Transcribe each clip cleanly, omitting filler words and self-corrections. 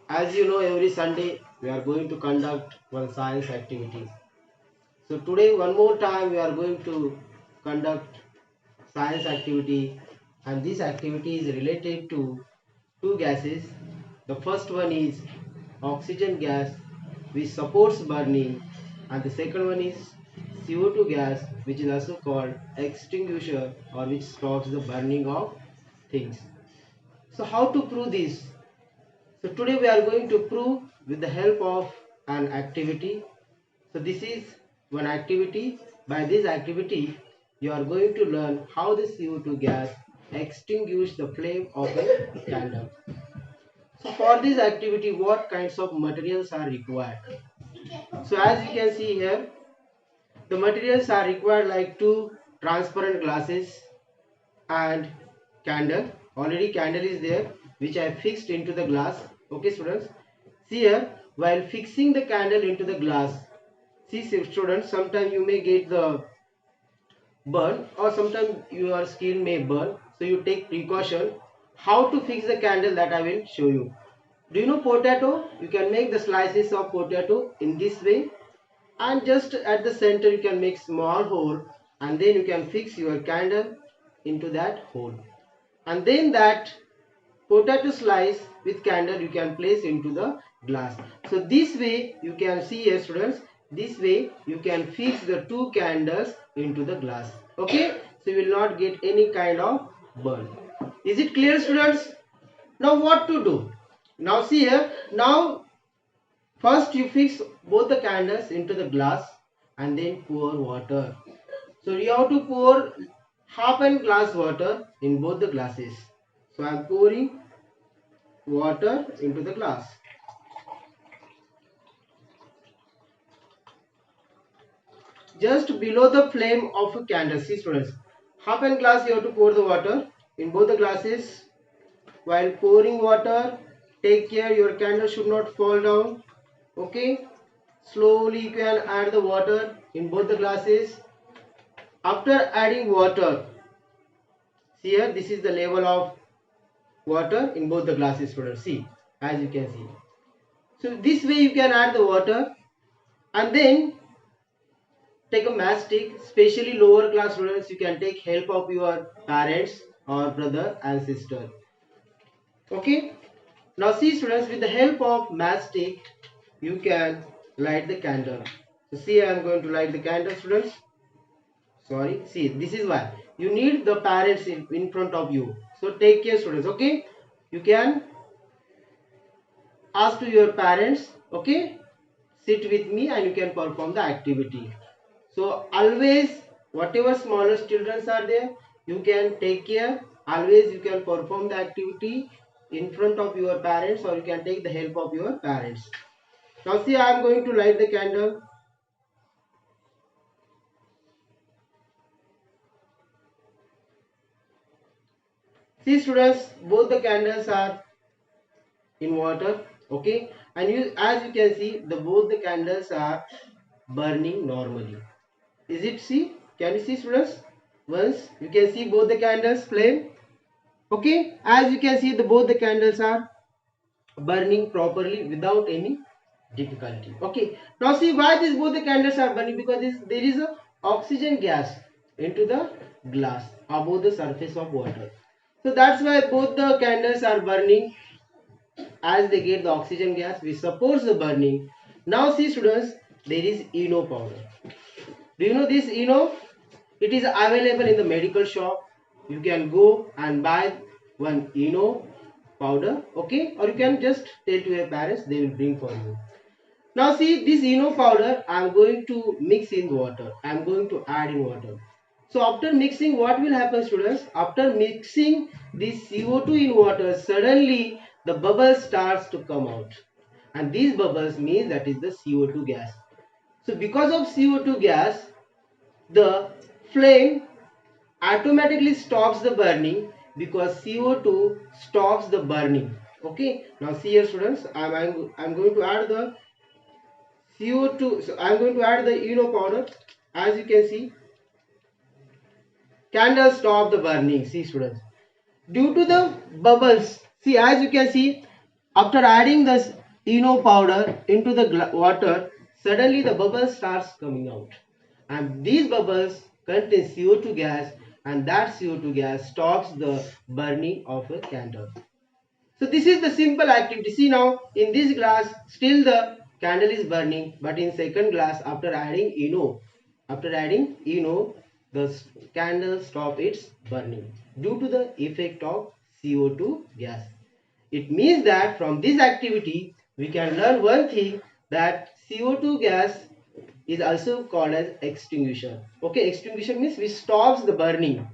As you know, every Sunday we are going to conduct one science activity. So today one more time we are going to conduct science activity, and this activity is related to two gases. The first one is oxygen gas which supports burning, and the second one is CO2 gas which is also called extinguisher or which stops the burning of things. So how to prove this? So today we are going to prove with the help of an activity. So this is one activity. By this activity, you are going to learn how the CO2 gas extinguish the flame of a candle. So for this activity, what kinds of materials are required? So as you can see here, the materials are required like two transparent glasses and candle. Already candle is there which I fixed into the glass. Okay students, see here, while fixing the candle into the glass, see students, sometimes you may get the burn or sometimes your skin may burn, so you take precaution. How to fix the candle, that I will show you. Do you know potato? You can make the slices of potato in this way, and just at the center you can make small hole, and then you can fix your candle into that hole, and then that potato slice with candle you can place into the glass. So this way you can see here students, this way you can fix the two candles into the glass. Okay, so you will not get any kind of burn. Is it clear students? Now what to do? Now see here, now first you fix both the candles into the glass and then pour water. So you have to pour half an glass water in both the glasses. So I am pouring water into the glass. Just below the flame of a candle. See students, half an glass you have to pour the water in both the glasses. While pouring water, take care your candle should not fall down. Okay, slowly you can add the water in both the glasses. After adding water, see here, this is the level of water in both the glasses students. See, as you can see. So this way you can add the water, and then take a matchstick. Especially lower class students, you can take help of your parents or brother and sister. Okay, now see students, with the help of matchstick you can light the candle. So see, I am going to light the candle students. Sorry, see, this is why you need the parents in front of you. So take care students. Okay, you can ask to your parents. Okay, sit with me and you can perform the activity. So always, whatever smallest children are there, you can take care. Always you can perform the activity in front of your parents, or you can take the help of your parents. Now see, I am going to light the candle. See students, both the candles are in water. Okay, and you, as you can see, the both the candles are burning normally. Is it, see? Can you see students? Once you can see both the candles flame. Okay, as you can see, the both the candles are burning properly without any difficulty. Okay, now see why these both the candles are burning, because there is a oxygen gas into the glass above the surface of water. So that's why both the candles are burning as they get the oxygen gas which supports the burning. Now see students, there is ENO powder. Do you know this ENO? It is available in the medical shop. You can go and buy one ENO powder. Okay, or you can just tell to your parents, they will bring for you. Now see, this ENO powder I am going to mix in water. I am going to add in water. So after mixing, what will happen students? After mixing this CO2 in water, suddenly the bubble starts to come out, and these bubbles means that is the CO2 gas. So because of CO2 gas, the flame automatically stops the burning, because CO2 stops the burning. Okay, now see here students, I'm going to add the CO2. So I'm going to add the ENO powder. As you can see, candle stop the burning. See students, due to the bubbles, see, as you can see, After adding this ENO powder into the water, suddenly the bubbles starts coming out, and these bubbles contain CO2 gas, and that CO2 gas stops the burning of a candle. So this is the simple activity. See now, in this glass still the candle is burning, but in second glass after adding ENO, the candle stop its burning due to the effect of CO2 gas. It means that from this activity we can learn one thing, that CO2 gas is also called as extinguisher. Okay, extinguisher means which stops the burning.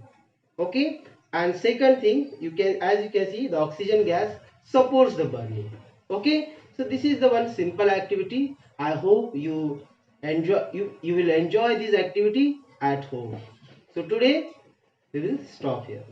Okay, and second thing, you can, as you can see, the oxygen gas supports the burning. Okay, so this is the one simple activity. I hope you will enjoy this activity at home. So today we will stop here.